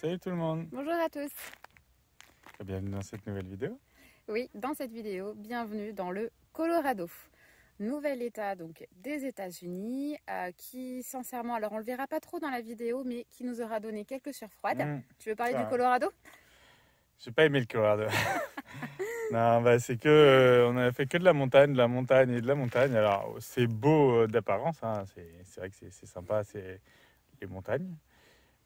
Salut tout le monde, Bonjour à tous. bienvenue dans cette nouvelle vidéo. Oui, dans cette vidéo, bienvenue dans le Colorado, nouvel état donc des États-Unis qui sincèrement, alors on le verra pas trop dans la vidéo, mais qui nous aura donné quelques sueurs froides. Tu veux parler du Colorado? J'ai pas aimé le Colorado. Non, c'est que on a fait que de la montagne et de la montagne. Alors c'est beau d'apparence, hein. C'est vrai que c'est sympa, c'est les montagnes.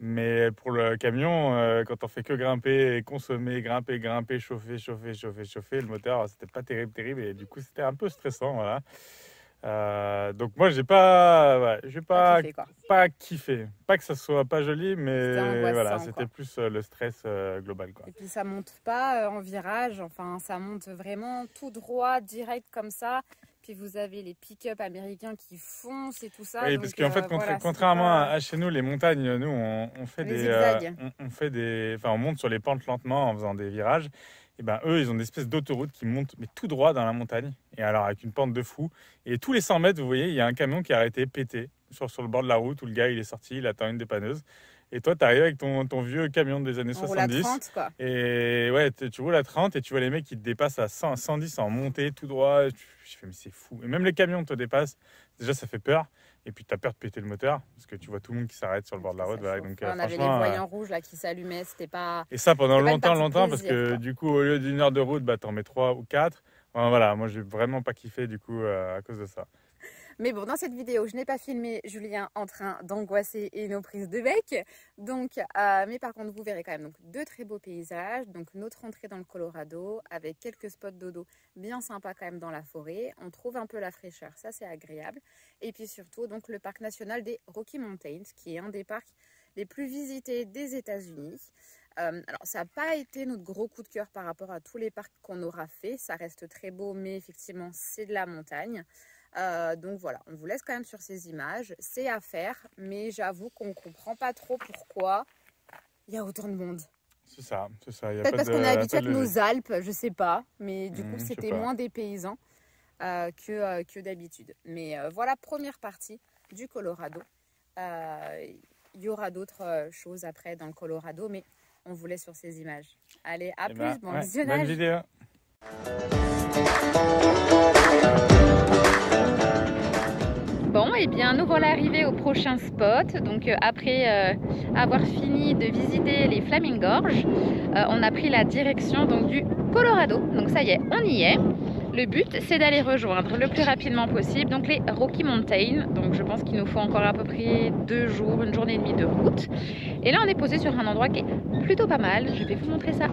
Mais pour le camion, quand on fait que grimper et consommer, grimper, chauffer, le moteur, c'était pas terrible. Et du coup, c'était un peu stressant, voilà. Donc moi, j'ai pas kiffé. Pas que ça soit pas joli, mais voilà, c'était plus le stress global, quoi. Et puis ça monte pas en virage, enfin ça monte vraiment tout droit, direct comme ça. Puis vous avez les pick-up américains qui foncent et tout ça. Oui, donc, parce qu'en fait, contrairement à chez nous, les montagnes, nous, on fait on monte sur les pentes lentement en faisant des virages. Et ben eux, ils ont des espèces d'autoroutes qui montent mais tout droit dans la montagne. Et alors avec une pente de fou. Et tous les 100 mètres, vous voyez, il y a un camion qui a arrêté, pété sur le bord de la route où le gars il est sorti, il attend une dépanneuse. Et toi, tu arrives avec ton vieux camion des années 70. On roule à 30, quoi. Et ouais, tu roules à 30 et tu vois les mecs qui te dépassent à 100, 110 en montée tout droit. Je fais, mais c'est fou. Et même les camions te dépassent. Déjà, ça fait peur. Et puis, tu as peur de péter le moteur parce que tu vois tout le monde qui s'arrête sur le bord de la route. Voilà, donc, on avait les voyants rouges là qui s'allumaient. C'était pas. Et ça pendant longtemps, parce plaisir, que quoi. Du coup, au lieu d'une heure de route, t'en mets 3 ou 4. Enfin, voilà, moi, j'ai vraiment pas kiffé du coup à cause de ça. Mais bon, dans cette vidéo, je n'ai pas filmé Julien en train d'angoisser et nos prises de bec. Donc, mais par contre, vous verrez quand même donc, deux très beaux paysages. Donc, notre entrée dans le Colorado avec quelques spots dodo bien sympas quand même dans la forêt. On trouve un peu la fraîcheur, ça c'est agréable. Et puis surtout, donc, le parc national des Rocky Mountains, qui est un des parcs les plus visités des États-Unis. Alors, ça n'a pas été notre gros coup de cœur par rapport à tous les parcs qu'on aura fait. Ça reste très beau, mais effectivement, c'est de la montagne. Donc voilà, on vous laisse quand même sur ces images. C'est à faire, mais j'avoue qu'on ne comprend pas trop pourquoi il y a autant de monde. C'est ça. Peut-être parce qu'on est habitué avec nos Alpes, je sais pas. Mais du coup, c'était moins dépaysant que d'habitude. Mais voilà, première partie du Colorado. Il y aura d'autres choses après dans le Colorado, mais on vous laisse sur ces images. Allez, à plus, bon visionnage. Bonne vidéo. Bon, et bien nous voilà arrivés au prochain spot. Donc après avoir fini de visiter les Flaming Gorge, on a pris la direction donc, du Colorado. Donc ça y est, on y est. Le but, c'est d'aller rejoindre le plus rapidement possible donc les Rocky Mountains. Donc je pense qu'il nous faut encore à peu près 2 jours, une journée et demie de route. Et là, on est posé sur un endroit qui est plutôt pas mal. Je vais vous montrer ça.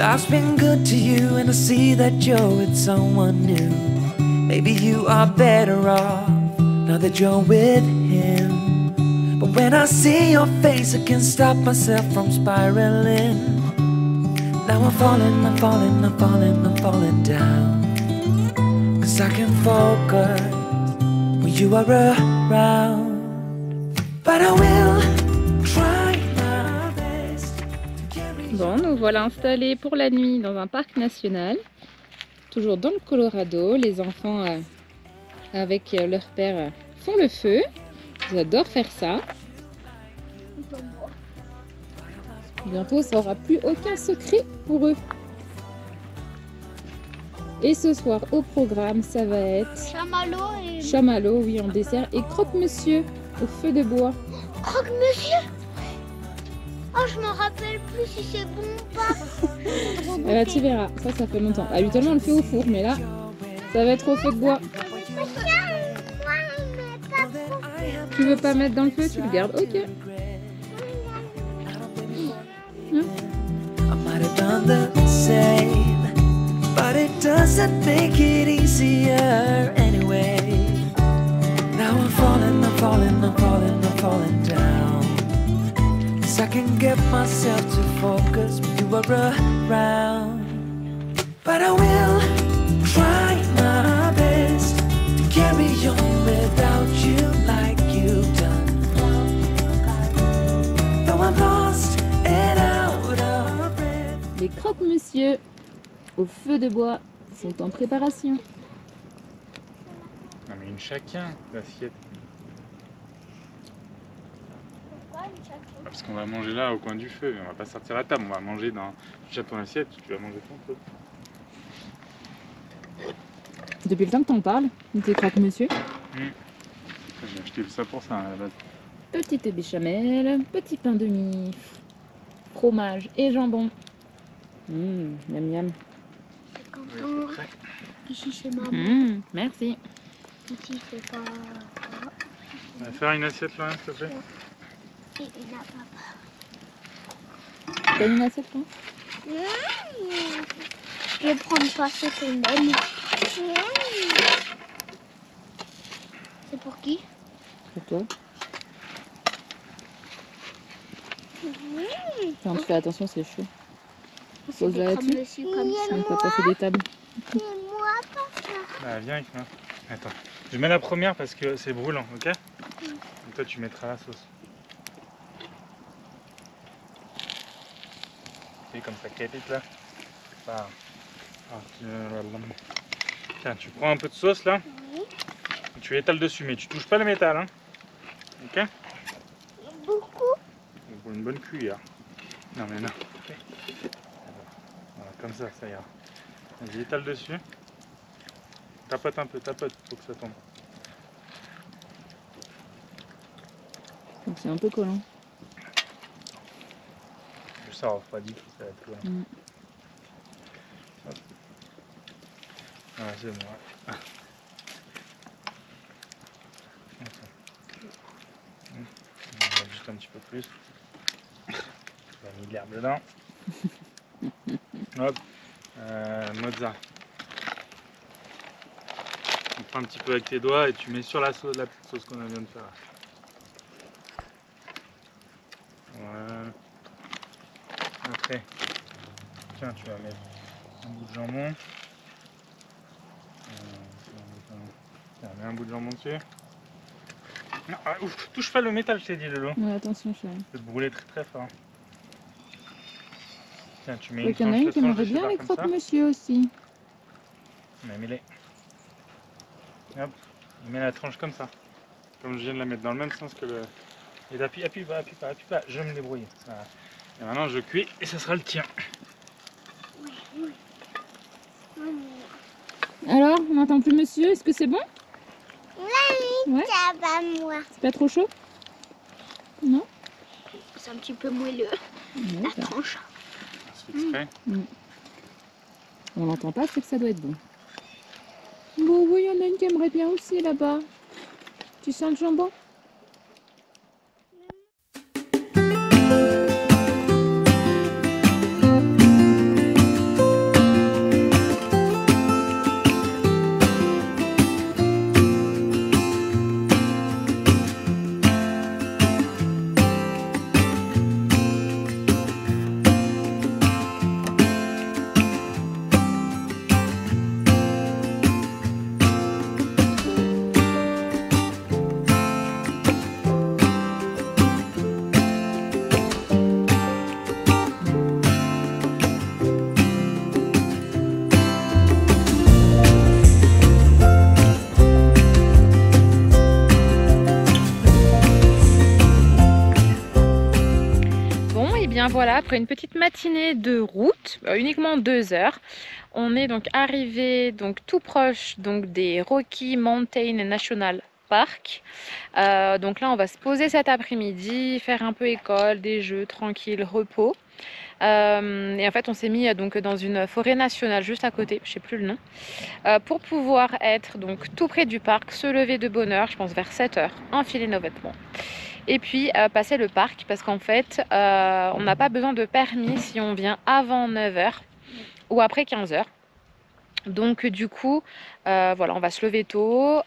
Life's been good to you and I see that you're with someone new. Maybe you are better off now that you're with him. But when I see your face I can't stop myself from spiraling. Now I'm falling, I'm falling, I'm falling, I'm falling down. 'Cause I can focus when you are around. But I will try my best to carry. Bon, nous voilà installés pour la nuit dans un parc national, toujours dans le Colorado. Les enfants avec leur père font le feu, ils adorent faire ça. Bientôt ça n'aura plus aucun secret pour eux. Et ce soir au programme ça va être chamallow, oui, en dessert, et croque-monsieur au feu de bois. Croque-monsieur? Oh, je me rappelle plus si c'est bon ou pas. Eh ben, tu verras, ça fait longtemps. Habituellement on le fait au four, mais là ça va être au feu de bois. Tu veux pas mettre dans le feu, tu le gardes, ok. I might have done the same, but it doesn't make it easier anyway. Now I'm falling, I'm falling, I'm falling, I'm falling down. 'Cause I can get myself to focus when you are around. But I will try my best to carry on without you like you've done. Though I'm lost and out of breath. Les croque-monsieur au feu de bois sont en préparation. Non mais une chacun d'assiette. Parce qu'on va manger là au coin du feu, on va pas sortir à table, on va manger dans... Tu jettes ton assiette, tu vas manger ton truc. Depuis le temps que t'en parles, tes croque-monsieur. J'ai acheté ça pour ça à la base. Petite béchamel, petit pain de mie, fromage et jambon. Miam miam. Quand ici c'est maman, Merci. ici c'est pas. On va faire une assiette là, s'il te plaît. Et il a papa. T'as une assiette là? Je vais prendre ça, c'est ton même. C'est pour qui? Pour toi. Enfin, tu fais attention, c'est chaud. Pose là là-dessus. Dessus comme ça. On peut passer des tables. C'est moi, papa. Bah, viens avec moi. Attends, je mets la première parce que c'est brûlant, ok? Et toi tu mettras la sauce. C'est comme ça crépite là. Ah. Tiens, tu prends un peu de sauce là. Et tu étales dessus, mais tu touches pas le métal, hein? Ok? Beaucoup. Pour une bonne cuillère. Non mais non. Okay. Voilà, comme ça, ça ira. Vas-y, étale dessus. Tapote un peu, tapote, faut que ça tombe. Donc c'est un peu collant. Ça refroidit, ça va être collant. Hop. Voilà, c'est bon. Ouais. On va juste un petit peu plus. On a mis de l'herbe dedans. Hop. Mozza. On prend un petit peu avec tes doigts et tu mets sur la sauce, la petite sauce qu'on vient de faire. Voilà. Après, tiens, tu vas mettre un bout de jambon. Tiens, mets un bout de jambon dessus. Non, ouf, touche pas le métal, je t'ai dit, Lolo. Ouais, attention, chérie. Tu peux te brûler très très fort. Tiens, tu mets Il y en a une qui aimerait bien les croque-monsieur aussi. Mais mets-les. Hop, il met la tranche comme ça. Comme je viens de la mettre dans le même sens que le. Et appuie pas. Je vais me débrouiller. Voilà. Et maintenant je cuis et ça sera le tien. Alors, on n'entend plus monsieur, est-ce que c'est bon? Ouais. Ça va, moi. C'est pas trop chaud? Non? C'est un petit peu moelleux. Ouais, La tranche. C'est exprès. On l'entend pas, c'est que ça doit être bon. Bon, oui, il y en a une qui aimerait bien aussi là-bas. Tu sens le jambon? voilà, après une petite matinée de route, uniquement 2 heures, on est donc arrivé donc tout proche donc des Rocky Mountain National Park. Donc là on va se poser cet après-midi, faire un peu école, des jeux, tranquille, repos. Et en fait on s'est mis donc dans une forêt nationale juste à côté, je sais plus le nom, pour pouvoir être donc tout près du parc, se lever de bonne heure, je pense vers 7 heures, enfiler nos vêtements. Et puis passer le parc parce qu'en fait on n'a pas besoin de permis si on vient avant 9 h ou après 15 h. Donc du coup voilà, on va se lever tôt,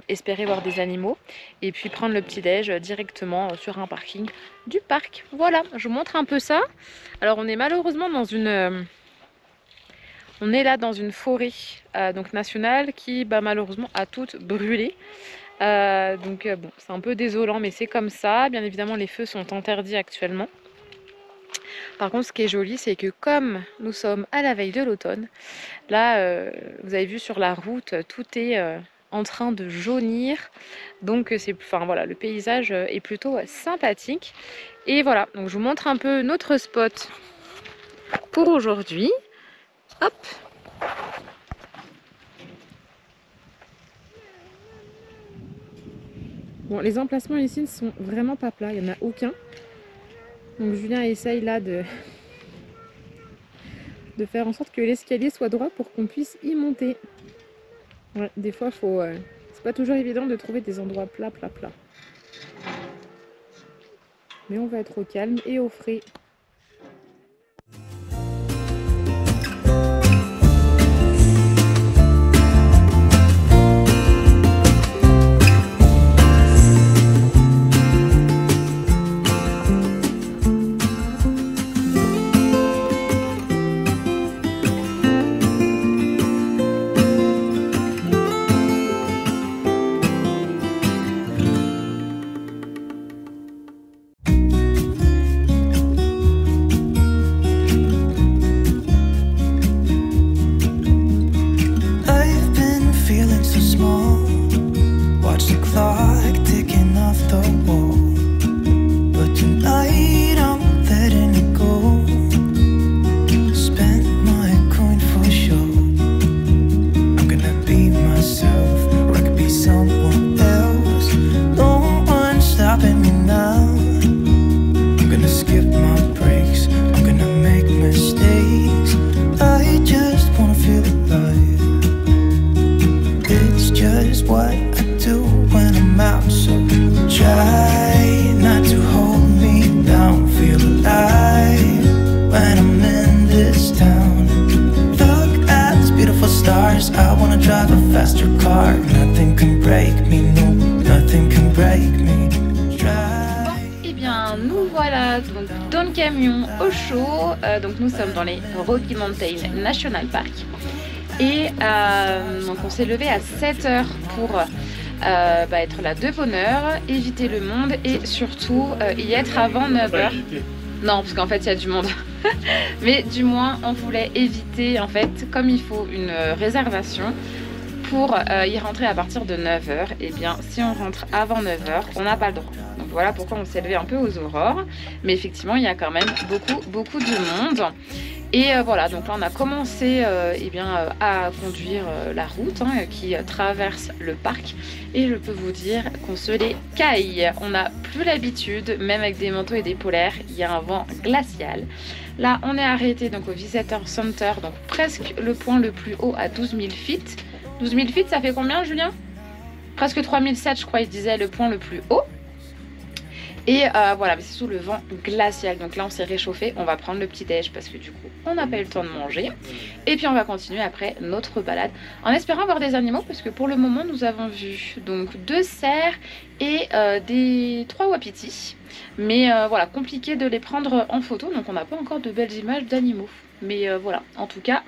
espérer voir des animaux et puis prendre le petit déj directement sur un parking du parc. Voilà, je vous montre un peu ça. Alors on est malheureusement dans une on est là dans une forêt donc nationale qui malheureusement a toute brûlé. Donc bon, c'est un peu désolant, mais c'est comme ça. Bien évidemment, les feux sont interdits actuellement. Par contre, ce qui est joli, c'est que comme nous sommes à la veille de l'automne, là, vous avez vu sur la route, tout est en train de jaunir. Donc, voilà, le paysage est plutôt sympathique. Et voilà, donc je vous montre un peu notre spot pour aujourd'hui. Hop! Bon, les emplacements ici ne sont vraiment pas plats, il n'y en a aucun. Donc Julien essaye là de faire en sorte que l'escalier soit droit pour qu'on puisse y monter. Ouais, des fois, c'est pas toujours évident de trouver des endroits plats. Mais on va être au calme et au frais. Dans le camion au chaud, donc nous sommes dans les Rocky Mountain National Park et donc on s'est levé à 7 h pour être là de bonne heure, éviter le monde et surtout y être avant 9 h. Non, parce qu'en fait il y a du monde. Mais du moins on voulait éviter en fait comme il faut une réservation pour y rentrer à partir de 9 h. Et bien si on rentre avant 9 h, on n'a pas le droit. Donc voilà pourquoi on s'est levé un peu aux aurores. Mais effectivement il y a quand même beaucoup de monde. Et voilà, donc là on a commencé à conduire la route qui traverse le parc. Et je peux vous dire qu'on se les caille. On n'a plus l'habitude, même avec des manteaux et des polaires, il y a un vent glacial. Là on est arrêté donc au Visitor Center, donc presque le point le plus haut à 12 000 feet. 12 000 feet, ça fait combien, Julien? Presque 3007, je crois, il disait le point le plus haut. Et voilà, mais c'est sous le vent glacial. Donc là, on s'est réchauffé. On va prendre le petit déj parce que du coup, on n'a pas eu le temps de manger. Et puis, on va continuer après notre balade en espérant voir des animaux parce que pour le moment, nous avons vu donc 2 cerfs et 3 wapitis. Mais voilà, compliqué de les prendre en photo. Donc, on n'a pas encore de belles images d'animaux. Mais voilà, en tout cas,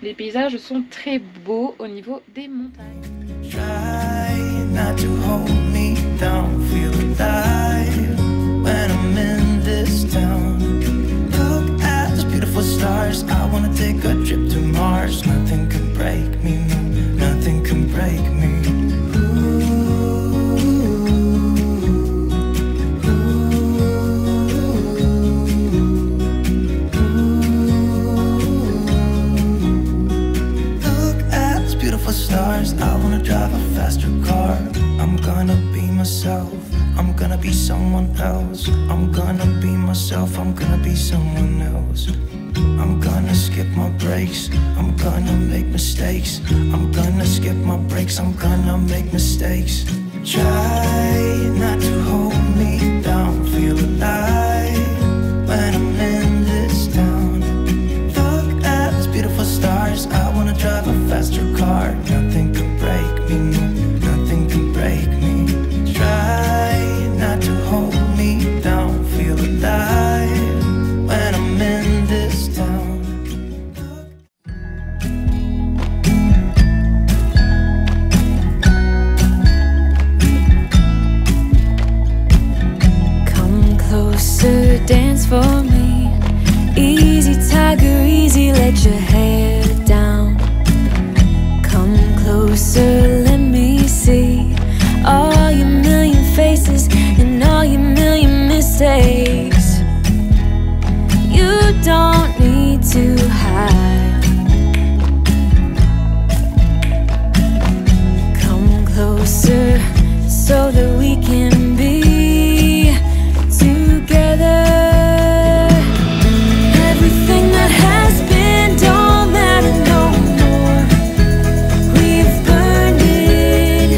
les paysages sont très beaux au niveau des montagnes. When I'm in this town, look at those beautiful stars. I wanna take a trip to Mars. Nothing can break me, no, nothing can break me. stars. I wanna drive a faster car. I'm gonna be myself. I'm gonna be someone else. I'm gonna be myself. I'm gonna be someone else. I'm gonna skip my breaks. I'm gonna make mistakes. I'm gonna skip my breaks. I'm gonna make mistakes. Try not to hold me down. Feel alive when I'm in this town. Look at those beautiful stars. I wanna drive a faster car. Nothing can break me, no, nothing can break me. Try not to hold me down. Feel alive when I'm in this town. Come closer, dance for me. Easy, tiger, easy, let your hair down. Come closer, let me see all your million faces and all your million mistakes. You don't need to hide. Come closer so that we can be together. Everything that has been don't matter no more. We've burned it.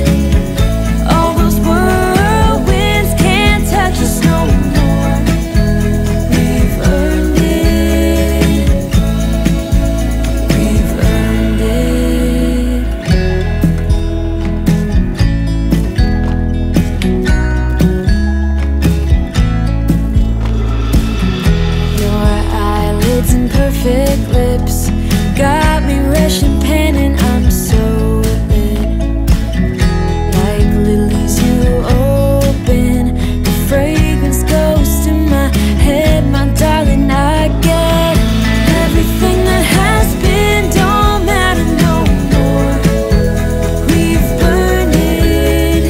All those whirlwinds can't touch us no more. We've earned it. We've earned it. Your eyelids and perfect lips got me rushing, panting. I'm so lit. Like lilies you open, the fragrance goes to my head, my darling. I get everything that has been don't matter no more. We've burned it.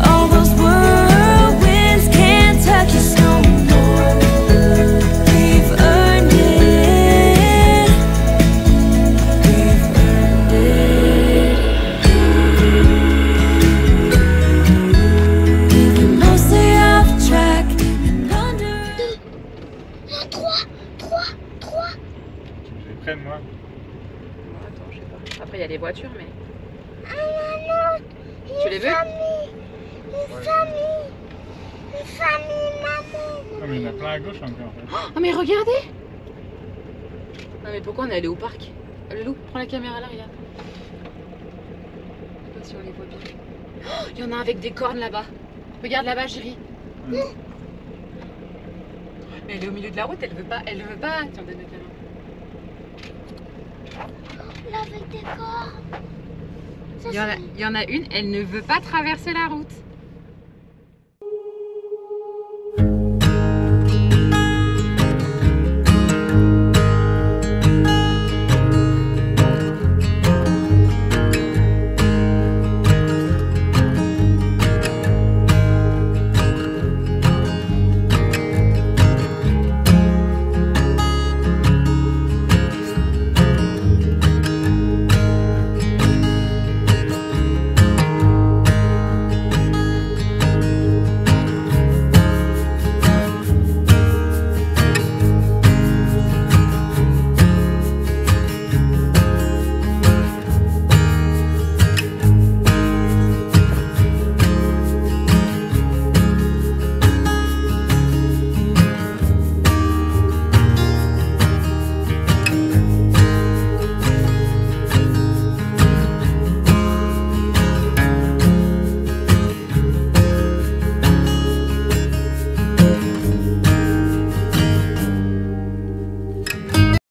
All those whirlwinds can't touch us no more. We've earned it. We've earned it. We've been mostly off track and under. Non, 3. Tu me les prennes, moi. Attends, je sais pas. Après, il y a les voitures, mais. Tu Tu les veux? Une famille, maman. Ah, mais il y en a plein à gauche encore. En fait. Oh, mais regardez! Non, mais pourquoi on est allé au parc? Le loup, prends la caméra là, regarde. Je sais pas si on les voit bien. Oh, il y en a un avec des cornes là-bas. Regarde là-bas, chérie. Ouais. Mais elle est au milieu de la route, elle veut pas. Tiens, donne la caméra. Là, avec des corps. Ça, Il y en a une, elle ne veut pas traverser la route.